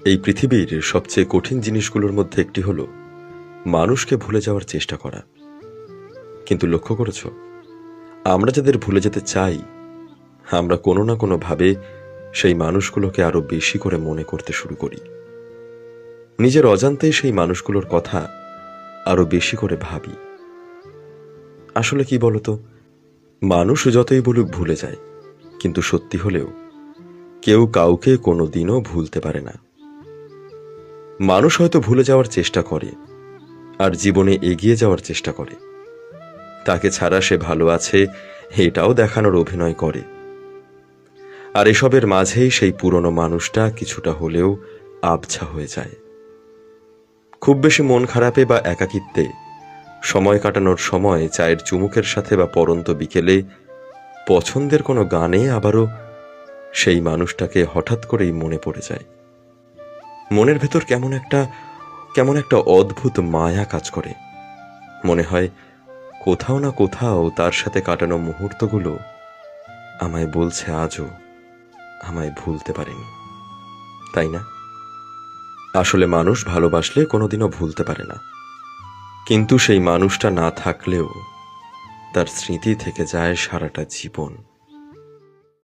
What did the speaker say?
এই পৃথিবীর সবচেয়ে কঠিন জিনিসগুলোর মধ্যে একটি হলো মানুষকে ভুলে যাওয়ার চেষ্টা করা। কিন্তু লক্ষ্য করেছ, আমরা যাদের ভুলে যেতে চাই, আমরা কোনো না কোনোভাবে সেই মানুষগুলোকে আরো বেশি করে মনে করতে শুরু করি। নিজের অজান্তেই সেই মানুষগুলোর কথা আরো বেশি করে ভাবি। আসলে কি বলতো, মানুষ যতই বলুক ভুলে যায়, কিন্তু সত্যি হলেও কেউ কাউকে কোনোদিনও ভুলতে পারে না। মানুষ হয়তো ভুলে যাওয়ার চেষ্টা করে, আর জীবনে এগিয়ে যাওয়ার চেষ্টা করে। তাকে ছাড়া সে ভালো আছে এটাও দেখানোর অভিনয় করে। আর এসবের মাঝেই সেই পুরনো মানুষটা কিছুটা হলেও আবছা হয়ে যায়। খুব বেশি মন খারাপে বা একাকিত্বে সময় কাটানোর সময় চায়ের চুমুকের সাথে বা পরন্ত বিকেলে পছন্দের কোনো গানে আবারও সেই মানুষটাকে হঠাৎ করেই মনে পড়ে যায়। মনের ভেতর কেমন একটা অদ্ভুত মায়া কাজ করে। মনে হয় কোথাও না কোথাও তার সাথে কাটানো মুহূর্তগুলো আমায় বলছে আজও আমায় ভুলতে পারেনি, তাই না? আসলে মানুষ ভালোবাসলে কোনোদিনও ভুলতে পারে না, কিন্তু সেই মানুষটা না থাকলেও তার স্মৃতি থেকে যায় সারাটা জীবন।